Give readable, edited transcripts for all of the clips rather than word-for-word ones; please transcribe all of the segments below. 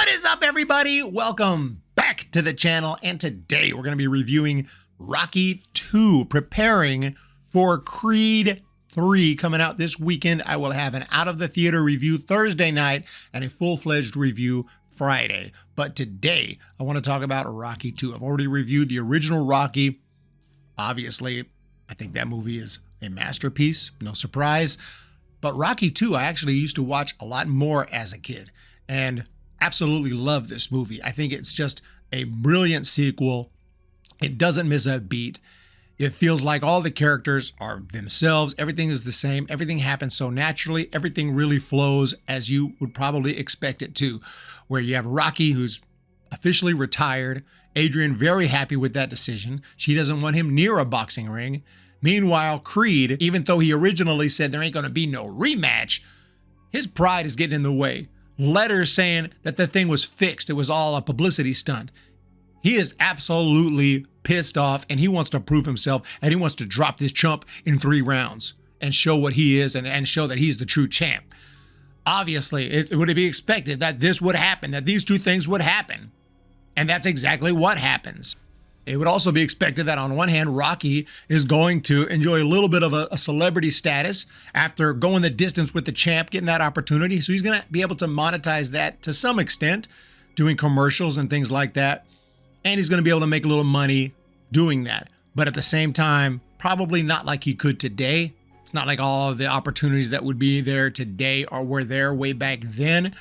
What is up, everybody? Welcome back to the channel, and today we're going to be reviewing Rocky 2, preparing for Creed 3 coming out this weekend. I will have an out-of-the-theater review Thursday night and a full-fledged review Friday. But today, I want to talk about Rocky 2. I've already reviewed the original Rocky. Obviously, I think that movie is a masterpiece, no surprise. But Rocky 2, I actually used to watch a lot more as a kid, and absolutely love this movie. I think it's just a brilliant sequel. It doesn't miss a beat. It feels like all the characters are themselves. Everything is the same. Everything happens so naturally. Everything really flows as you would probably expect it to, where you have Rocky, who's officially retired. Adrian very happy with that decision. She doesn't want him near a boxing ring. Meanwhile, Creed, even though he originally said there ain't going to be no rematch, his pride is getting in the way. Letters saying that the thing was fixed. It was all a publicity stunt. He is absolutely pissed off, and he wants to prove himself, and he wants to drop this chump in 3 rounds and show what he is and show that he's the true champ. Obviously, it would be expected that this would happen, that these two things would happen. And that's exactly what happens. It would also be expected that on one hand, Rocky is going to enjoy a little bit of a celebrity status after going the distance with the champ, getting that opportunity. So he's going to be able to monetize that to some extent, doing commercials and things like that. And he's going to be able to make a little money doing that. But at the same time, probably not like he could today. It's not like all of the opportunities that would be there today or were there way back then.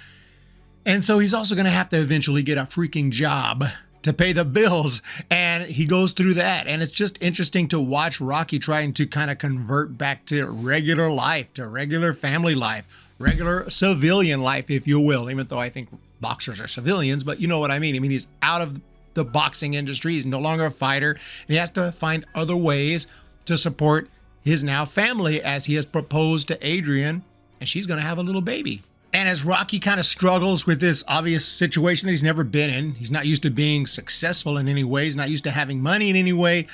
And so he's also going to have to eventually get a freaking job to pay the bills, and he goes through that. And it's just interesting to watch Rocky trying to kind of convert back to regular life, to regular family life, regular civilian life, if you will, even though I think boxers are civilians, but you know what I mean. I mean, he's out of the boxing industry. He's no longer a fighter, and he has to find other ways to support his now family as he has proposed to Adrian, and she's going to have a little baby. And as Rocky kind of struggles with this obvious situation that he's never been in, he's not used to being successful in any way, he's not used to having money in any way,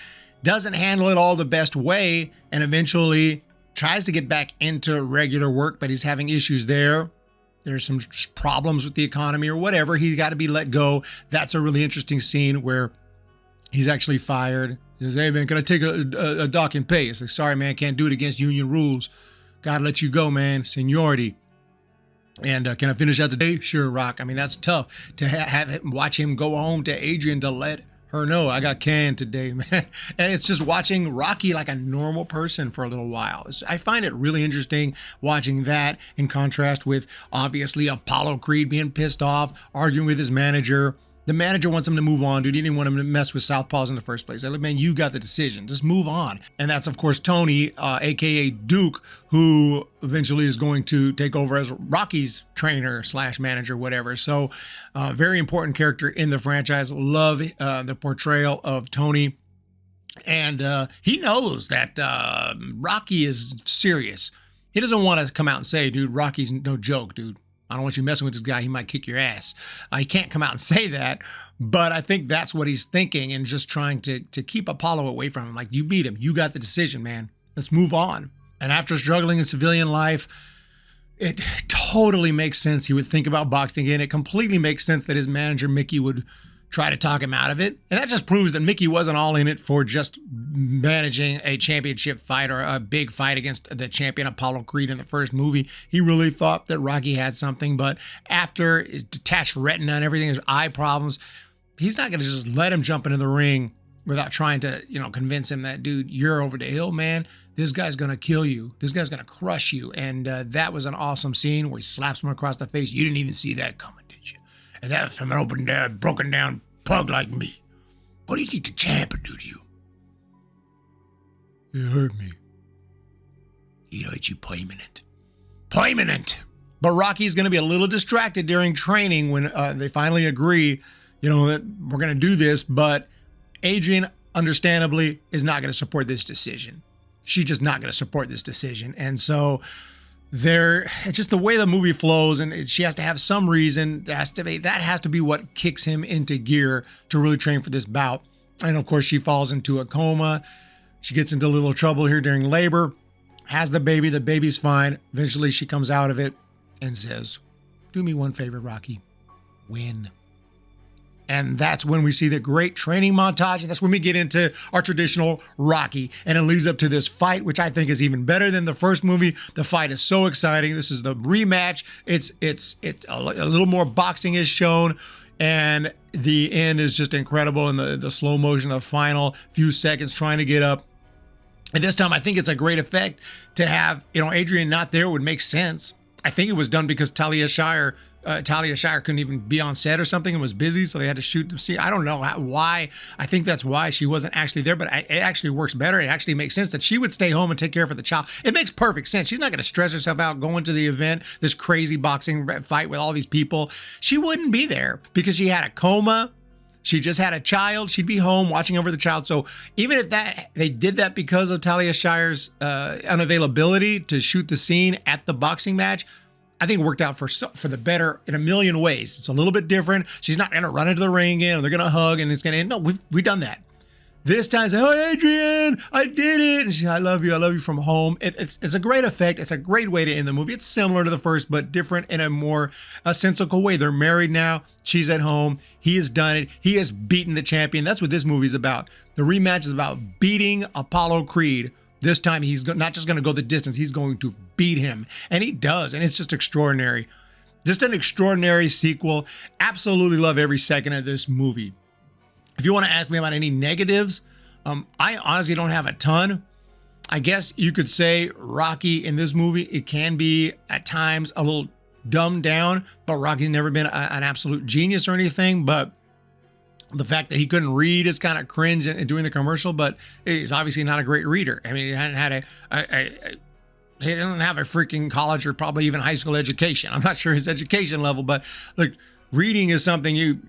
doesn't handle it all the best way, and eventually tries to get back into regular work, but he's having issues there. There's some problems with the economy or whatever. He's got to be let go. That's a really interesting scene where he's actually fired. He says, "Hey man, can I take a dock and pay?" It's like, "Sorry man, can't do it against union rules. Gotta let you go, man. Seniority." And can I finish out today? Sure, Rock. I mean, that's tough to watch him go home to Adrian to let her know, "I got canned today, man." And it's just watching Rocky like a normal person for a little while. I find it really interesting watching that in contrast with obviously Apollo Creed being pissed off, arguing with his manager. The manager wants him to move on, dude. He didn't want him to mess with Southpaws in the first place. I like, man, you got the decision. Just move on. And that's, of course, Tony, a.k.a. Duke, who eventually is going to take over as Rocky's trainer / manager, whatever. So very important character in the franchise. Love the portrayal of Tony. And he knows that Rocky is serious. He doesn't want to come out and say, "Dude, Rocky's no joke, dude. I don't want you messing with this guy. He might kick your ass." He can't come out and say that, but I think that's what he's thinking and just trying to keep Apollo away from him. Like, you beat him. You got the decision, man. Let's move on. And after struggling in civilian life, it totally makes sense he would think about boxing again. It completely makes sense that his manager, Mickey, would try to talk him out of it. And that just proves that Mickey wasn't all in it for just managing a championship fight or a big fight against the champion Apollo Creed in the first movie. He really thought that Rocky had something, but after detached retina and everything, his eye problems, he's not going to just let him jump into the ring without trying to, convince him that, "Dude, you're over the hill, man. This guy's going to kill you. This guy's going to crush you." And that was an awesome scene where he slaps him across the face. "You didn't even see that coming, did you? And that's from an broken down pug like me. What do you think the champ would do to you?" "It hurt me." "It hurt you permanent." Permanent! But Rocky's going to be a little distracted during training when they finally agree, that we're going to do this. But Adrian, understandably, is not going to support this decision. She's just not going to support this decision. And so it's just the way the movie flows, and she has to have some reason. That has to be what kicks him into gear to really train for this bout. And of course, she falls into a coma. She gets into a little trouble here during labor, has the baby. The baby's fine. Eventually, she comes out of it and says, "Do me one favor, Rocky. win. And that's when we see the great training montage. And that's when we get into our traditional Rocky. And it leads up to this fight, which I think is even better than the first movie. The fight is so exciting. This is the rematch. It's a little more boxing is shown. And the end is just incredible. And the slow motion of the final few seconds trying to get up. And this time, I think it's a great effect to have, Adrian not there would make sense. I think it was done because Talia Shire couldn't even be on set or something and was busy, so they had to shoot the scene. I don't know why. I think that's why she wasn't actually there, but it actually works better. It actually makes sense that she would stay home and take care of the child. It makes perfect sense. She's not going to stress herself out going to the event, this crazy boxing fight with all these people. She wouldn't be there because she had a coma. She just had a child. She'd be home watching over the child. So even if they did that because of Talia Shire's unavailability to shoot the scene at the boxing match, I think it worked out for the better in a million ways. It's a little bit different. She's not going to run into the ring again, or they're going to hug, and it's going to end. No, we've done that. This time, it's like, oh, Adrian, I did it. And she's like, I love you from home. It's a great effect. It's a great way to end the movie. It's similar to the first, but different in a more sensical way. They're married now. She's at home. He has done it. He has beaten the champion. That's what this movie's about. The rematch is about beating Apollo Creed. This time, he's not just going to go the distance. He's going to beat him. And he does. And it's just extraordinary. Just an extraordinary sequel. Absolutely love every second of this movie. If you want to ask me about any negatives, I honestly don't have a ton. I guess you could say Rocky in this movie, it can be at times a little dumbed down, but Rocky's never been an absolute genius or anything. But the fact that he couldn't read is kind of cringe in doing the commercial, but he's obviously not a great reader. I mean, he hadn't had he didn't have a freaking college or probably even high school education. I'm not sure his education level, but look, reading is something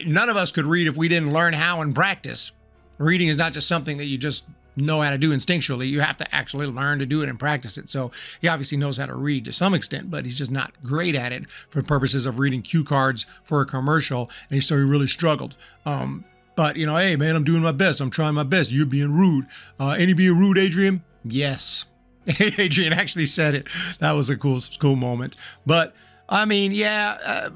none of us could read if we didn't learn how and practice. Reading is not just something that you just know how to do instinctually. You have to actually learn to do it and practice it. So he obviously knows how to read to some extent, but he's just not great at it for purposes of reading cue cards for a commercial. And so he really struggled. But hey man, I'm doing my best. I'm trying my best. You're being rude. Any being rude, Adrian? Yes. Adrian actually said it. That was a cool moment. But I mean,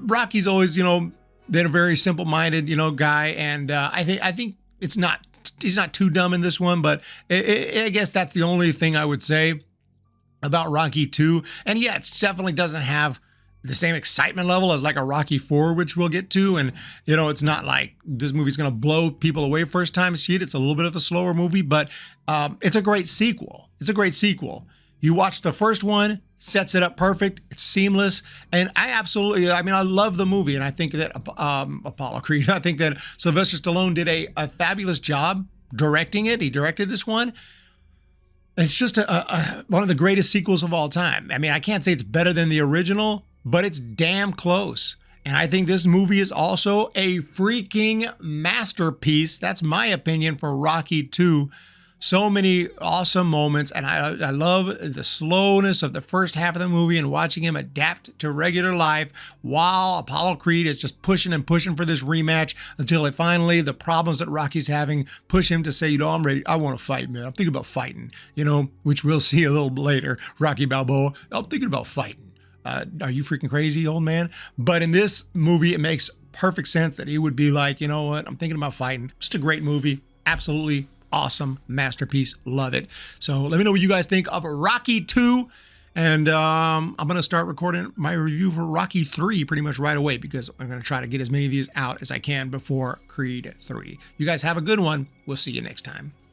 Rocky's always, been a very simple-minded, guy. And I think he's not too dumb in this one, but I guess that's the only thing I would say about Rocky 2. And yeah, it definitely doesn't have the same excitement level as like a Rocky 4, which we'll get to. And, it's not like this movie's going to blow people away first time see it. It's a little bit of a slower movie, but it's a great sequel. It's a great sequel. You watch the first one, sets it up perfect. It's seamless. And I love the movie. And I think that Apollo Creed, I think that Sylvester Stallone did a fabulous job directing it. He directed this one. It's just one of the greatest sequels of all time. I mean, I can't say it's better than the original, but it's damn close. And I think this movie is also a freaking masterpiece. That's my opinion for Rocky 2. So many awesome moments, and I love the slowness of the first half of the movie and watching him adapt to regular life while Apollo Creed is just pushing and pushing for this rematch until finally the problems that Rocky's having push him to say, I'm ready. I want to fight, man. I'm thinking about fighting, which we'll see a little later. Rocky Balboa, I'm thinking about fighting. Are you freaking crazy, old man? But in this movie, it makes perfect sense that he would be like, you know what? I'm thinking about fighting. Just a great movie. Absolutely awesome masterpiece. Love it. So let me know what you guys think of Rocky 2. And I'm going to start recording my review for Rocky 3 pretty much right away because I'm going to try to get as many of these out as I can before Creed 3. You guys have a good one. We'll see you next time.